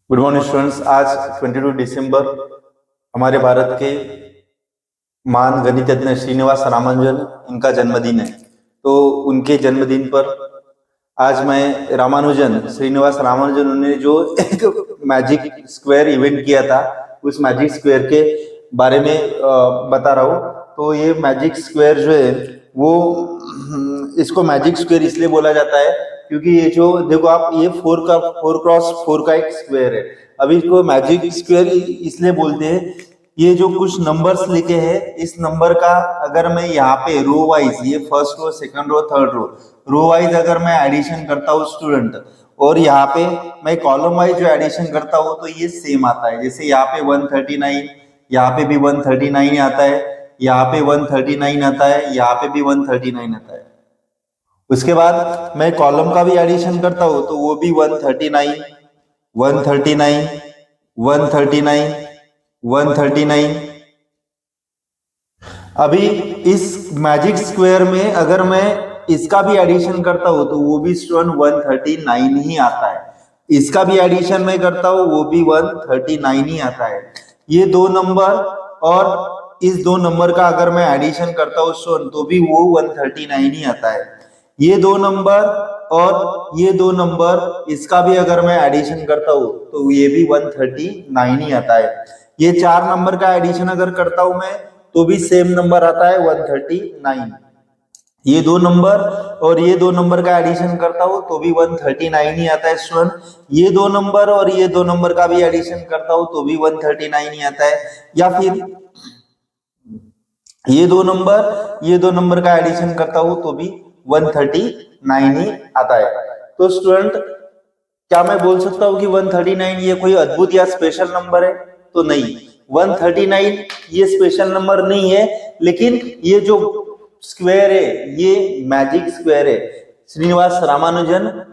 Good morning students. आज 22 दिसंबर हमारे भारत के महान गणितज्ञ श्रीनिवास रामानुजन इनका जन्मदिन है। तो उनके जन्मदिन पर आज मैं श्रीनिवास रामानुजन ने जो एक मैजिक स्क्वायर इवेंट किया था उस मैजिक स्क्वायर के बारे में बता रहा हूँ। तो ये मैजिक स्क्वायर जो है वो इसको मैजिक स्क्वायर इसलिए बोला जाता है क्योंकि ये जो देखो आप ये 4x4 का एक स्क्वायर है। अभी इसको मैजिक स्क्वायर इसलिए बोलते हैं, ये जो कुछ नंबर्स लिखे हैं इस नंबर का अगर मैं यहाँ पे रो वाइज, ये first row, second row, third row wise अगर मैं एडिशन करता हूँ स्टूडेंट, और यहाँ पे मैं कॉलम वाइज जो एडिशन करता हूँ तो ये सेम आता है। जैसे यहाँ पे 139, यहाँ पे भी 139 आता है, यहाँ पे 139 आता है, यहाँ पे भी 139 आता है। उसके बाद मैं कॉलम का भी एडिशन करता हूं तो वो भी 139, 139, 139, 139। अभी इस मैजिक स्क्वायर में अगर मैं इसका भी एडिशन करता हूं तो वो भी स्टूडेंट 139 ही आता है। इसका भी एडिशन मैं करता हूं वो भी 139 ही आता है। ये दो नंबर और इस दो नंबर का अगर मैं एडिशन करता हूं स्टूडेंट तो भी वो 139 ही आता है। ये दो नंबर और ये दो नंबर इसका भी अगर मैं एडिशन करता हूं तो ये भी 139 ही आता है। ये चार नंबर का एडिशन अगर करता हूं मैं तो भी सेम नंबर आता है 139। ये दो नंबर और ये दो नंबर का एडिशन करता हूं तो भी 139 ही आता है स्टूडेंट। ये दो नंबर और ये दो नंबर का भी एडिशन करता हूं तो भी 139 ही आता है। या फिर ये दो नंबर का एडिशन करता हूं तो भी 139 ही आता है। तो स्टूडेंट क्या मैं बोल सकता हूं कि 139 ये कोई अद्भुत या स्पेशल नंबर है? तो नहीं, 139 ये स्पेशल नंबर नहीं है, लेकिन ये जो स्क्वायर है ये मैजिक स्क्वायर है। श्रीनिवास रामानुजन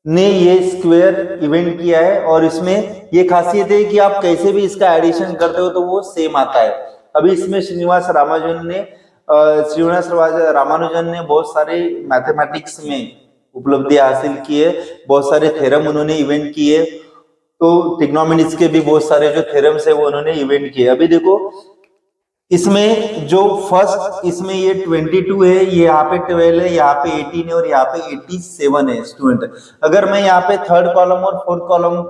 ने ये स्क्वायर इवेंट किया है और इसमें ये खासियत है कि आप कैसे भी इसका एडिशन करते हो तो वो सेम आता है। अभी इसमें श्रीनिवास रामानुजन ने बहुत सारे मैथमेटिक्स में उपलब्धियां हासिल की है, बहुत सारे थ्योरम उन्होंने इवेंट किए। तो ट्रिग्नोमेट्री के भी बहुत सारे जो थ्योरम्स है वो उन्होंने इवेंट किए। अभी देखो इसमें जो फर्स्ट इसमें ये 22 है, ये यहाँ पे 12 है, यहाँ पे 18 है और यहाँ पे 87 है स्टूडेंट। अगर मैं यहाँ पे थर्ड कॉलम और फोर्थ कॉलम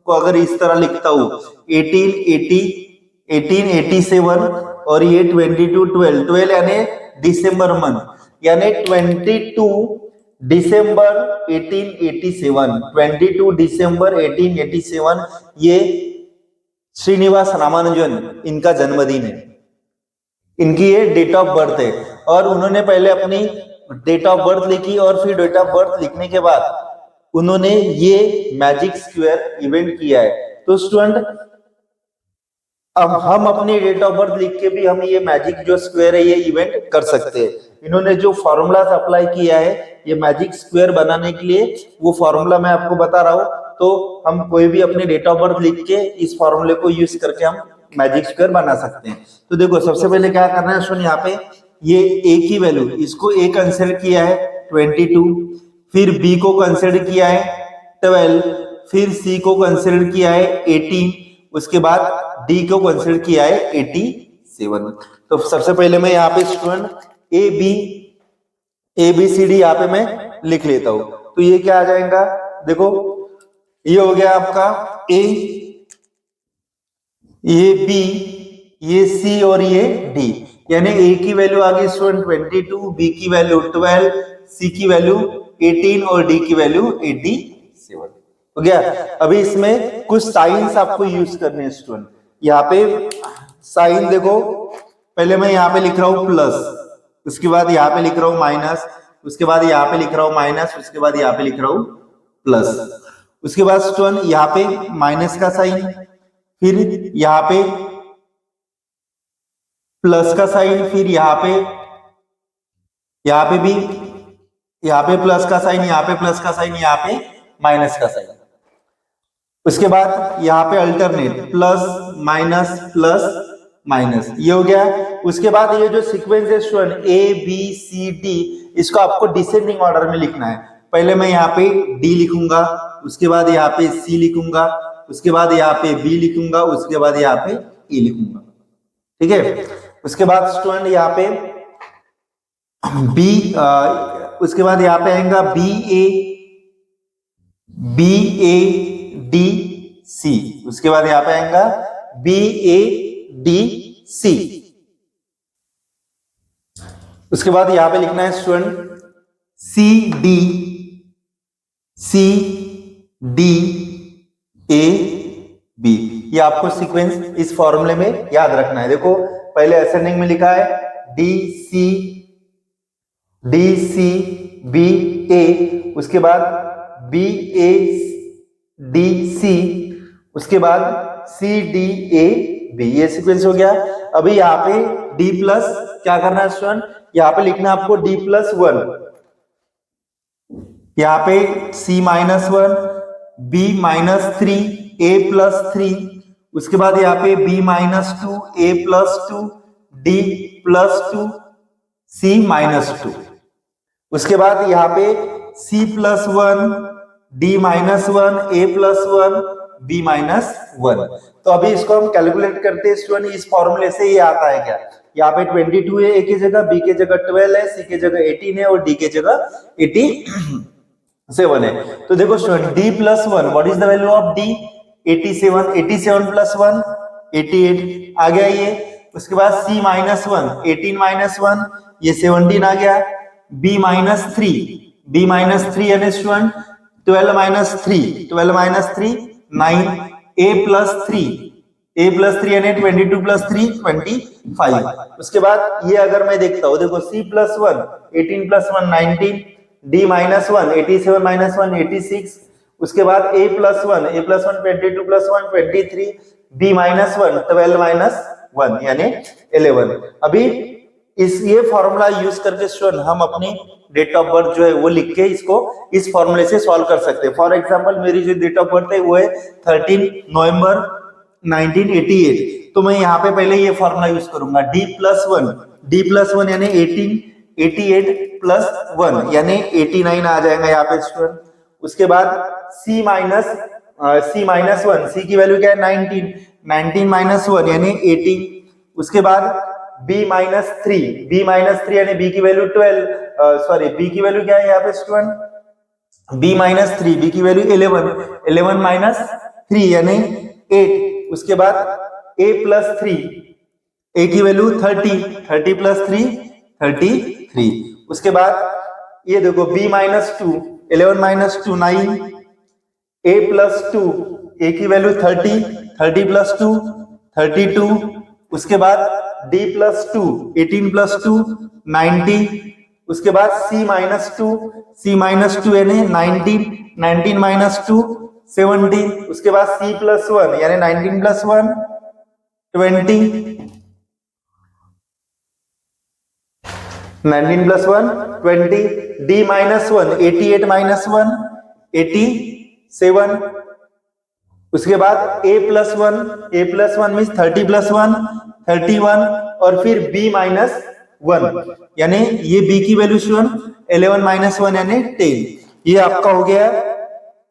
को अगर इस तरह लिखता हूँ 1887 और ये 22 12 यानी दिसंबर मंथ, यानी 22 दिसंबर 1887, 22 दिसंबर 1887 ये श्रीनिवास रामानुजन इनका जन्मदिन है, इनकी ये डेट ऑफ बर्थ है। और उन्होंने पहले अपनी डेट ऑफ बर्थ लिखी और फिर डेट ऑफ बर्थ लिखने के बाद उन्होंने ये मैजिक स्क्वायर इवेंट किया है। तो स्टूडेंट अब हम अपनी डेट ऑफ बर्थ लिख के भी हम ये मैजिक जो स्क्वायर है ये इवेंट कर सकते हैं। इन्होंने जो फॉर्मूला अप्लाई किया है ये मैजिक स्क्वायर बनाने के लिए, वो फॉर्मूला मैं आपको बता रहा हूं। तो हम कोई भी अपनी डेट ऑफ बर्थ लिख के इस फॉर्मूले को यूज करके हम मैजिक स्क्वायर बना सकते हैं। तो देखो सबसे पहले क्या करना है सुन, यहाँ पे ये ए की वैल्यू, इसको ए कंसिडर किया है 22, फिर बी को कंसिडर किया है 12, फिर सी को कंसिडर किया है 18, उसके बाद डी को कंसिडर किया है 87। तो सबसे पहले मैं यहाँ पे student A B C D यहाँ पे मैं लिख लेता हूं। तो ये क्या आ जाएगा, देखो ये हो गया आपका ए, ये बी, ये सी और ये डी, यानी ए की वैल्यू आ गई स्टूडेंट 22, बी की वैल्यू 12, सी की वैल्यू 18 और डी की वैल्यू 87 हो गया। अभी इसमें कुछ साइंस आपको यूज करने हैं स्टूडेंट। यहाँ पे साइन देखो, पहले मैं यहाँ पे लिख रहा हूं प्लस, उसके बाद यहाँ पे लिख रहा हूं माइनस, उसके बाद यहाँ पे लिख रहा हूं माइनस, उसके बाद यहाँ पे लिख रहा हूं प्लस, उसके बाद स्टूडेंट यहाँ पे माइनस का साइन, फिर यहाँ पे प्लस का साइन, फिर यहाँ पे भी यहाँ पे प्लस का साइन, यहाँ पे प्लस का साइन, यहाँ पे माइनस का साइन। उसके बाद यहाँ पे अल्टरनेट प्लस माइनस, ये हो गया। उसके बाद ये जो सीक्वेंस है student A B C D, इसको आपको डिसेंडिंग ऑर्डर में लिखना है। पहले मैं यहाँ पे डी लिखूंगा, उसके बाद यहाँ पे सी लिखूंगा, उसके बाद यहाँ पे बी लिखूंगा, उसके बाद यहाँ पे ए लिखूंगा, ठीक है। उसके बाद स्टूडेंट यहाँ पे बी, उसके बाद यहाँ पे आएगा बी ए डी सी, उसके बाद यहाँ पे आएगा बी ए डी सी। उसके बाद यहाँ पे लिखना है student C D A B. ये आपको सीक्वेंस इस फॉर्मूले में याद रखना है। देखो पहले असेंडिंग में लिखा है डी सी बी ए, उसके बाद बी ए डी सी, उसके बाद सी डी ए बी, ये सीक्वेंस हो गया। अभी यहाँ पे डी प्लस क्या करना है स्टूडेंट, यहाँ पे लिखना है आपको डी प्लस 1, यहाँ पे सी माइनस 1, बी माइनस 3, ए प्लस 3, उसके बाद यहाँ पे बी माइनस 2, ए प्लस 2, डी प्लस 2, सी माइनस 2, उसके बाद यहाँ पे सी प्लस 1, डी माइनस 1, ए प्लस 1, बी माइनस 1। तो अभी इसको हम कैलकुलेट करते हैं स्टूडेंट, इस फॉर्मूले से ये आता है क्या, यहाँ पे 22 है ए की जगह, बी के जगह 12 है, सी के जगह 18 है और डी के जगह 87 है। तो देखो student D plus 1, what is the value of D, 87, 87 plus 1 88 आ गया ये। उसके बाद सी माइनस 1, 18 माइनस 1 ये 17 आ गया, बी माइनस 3 यानी स्टूडेंट 12 माइनस 3 9, ए प्लस 3 यानी 22 प्लस 3 25। उसके बाद ये अगर मैं देखता हूँ, देखो C plus 1 18 plus 1 19, D minus 1 87 minus 1 86, उसके बाद A plus 1 22 plus 1 23, B minus 1 12 minus 1 यानी 11। अभी ये फॉर्मूला यूज करके स्टूडेंट हम अपनी डेट ऑफ बर्थ जो है वो लिख के इसको इस फॉर्मूले से सॉल्व कर सकते हैं। फॉर एग्जांपल मेरी जो डेट ऑफ बर्थ है वो है 13 नवंबर 1988, तो मैं यहाँ पे पहले ये फॉर्मूला यूज करूंगा डी प्लस 1 यानी 88 प्लस 1 यानी 89 आ जाएगा यहाँ पे स्टूडेंट। उसके बाद सी माइनस 1, सी की वैल्यू क्या है 19 माइनस 1 यानी 18। उसके बाद बी माइनस 3 यानी बी की वैल्यू 12, बी की वैल्यू क्या है यहाँ पे स्टूडेंट बी माइनस 3, बी की वैल्यू 11 माइनस 3 यानी 8। उसके बाद ए प्लस 3, ए की वैल्यू 30 प्लस 3 33। उसके बाद ये देखो बी माइनस 2, 11 माइनस 2 9, ए प्लस 2, ए की वैल्यू 30 प्लस 2 32। उसके बाद डी प्लस 2, 18 प्लस 2 90। उसके बाद सी माइनस 2 यानी 19 माइनस 2 17। उसके बाद सी प्लस 1 यानी 19 plus 1 20, 19 plus 1 20, D minus 1 88 minus 1 87। उसके बाद a प्लस 1 मीन्स 30 प्लस 1 31 और फिर b माइनस 1 यानी ये b की वैल्यू 11 माइनस 1 यानी 10। ये आपका हो गया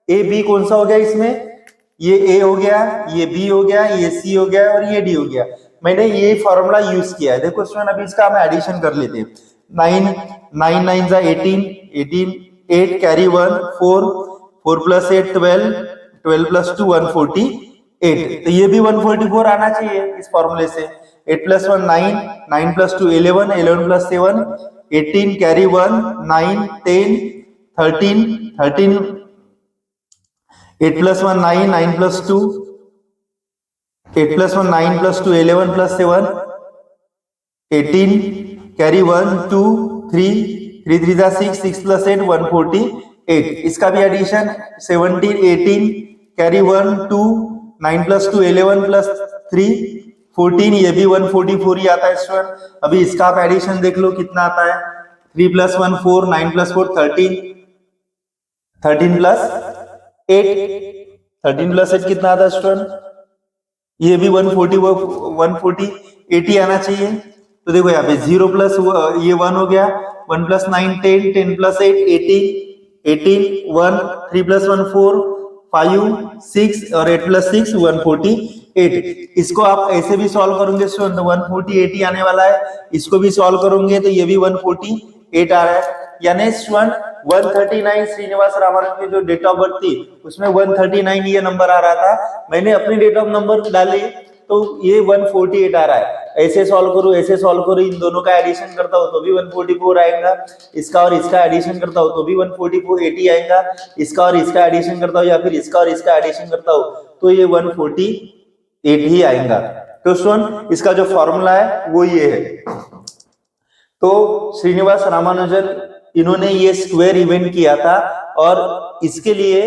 a b, कौन सा हो गया इसमें, ये a हो गया, ये b हो गया, ये c हो गया और ये d हो गया। मैंने ये फॉर्मूला यूज किया है। देखो स्टूडेंट अभी इसका हम एडिशन कर लेते हैं। 9 9 जा 18 8 कैरी 1 4 प्लस 8 12 प्लस 2 148, तो ये भी 144 आना चाहिए इस फॉर्मूले से। 8 plus 1 9 plus 2 11 plus 7 18 carry 1 9 10 13 8 plus 1 9 plus 2 8 plus 1 9 plus 2 11 plus 7 18 carry 1 2 3 3 जा 6 प्लस 8 148। इसका भी एडिशन 17 18 कैरी 1 2 9 प्लस 2 11 प्लस 3 14, ये भी 144 ही आता है स्टूडेंट। अभी इसका आप एडिशन देख लो कितना आता है। 3 प्लस 1 4 9 प्लस 4 13 प्लस 8 कितना आता है स्टूडेंट, ये भी 140 80 आना चाहिए। तो देखो यहाँ पे 0 प्लस ये 1 हो गया, 1 प्लस 9 10 10 प्लस 8 18 1 3 प्लस 1 4 5 6 और 8 + 6 148। इसको आप ऐसे भी सॉल्व करोगे स्टूडेंट तो 148 ही आने वाला है, इसको भी सॉल्व करोगे तो ये भी 148 आ रहा है। यानी स्टूडेंट 139 श्रीनिवास रामानुजन की जो डेट ऑफ बर्थ थी उसमें 139 ये नंबर आ रहा था, मैंने अपनी डेट ऑफ नंबर डाली तो ये 148 आ रहा है। ऐसे सॉल्व करो ऐसे सॉल्व करो, इन दोनों का एडिशन करता हूं तो भी 144 आएगा, इसका और इसका एडिशन करता हूं तो भी 144 आएगा, इसका और इसका एडिशन करता हूं या फिर इसका और इसका एडिशन करता हूं तो ये 148 ही आएगा। तो स्टूडेंट इसका जो फॉर्मूला है वो ये है। तो श्रीनिवास रामानुजन इन्होंने ये स्क्वायर इवेंट किया था और इसके लिए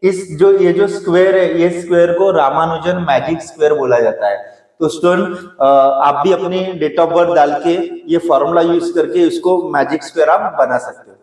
ये जो स्क्वायर है ये स्क्वायर को रामानुजन मैजिक स्क्वायर बोला जाता है। तो स्टूडेंट आप भी अपनी डेट ऑफ बर्थ डाल के ये फॉर्मूला यूज करके इसको मैजिक स्क्वायर आप बना सकते हो।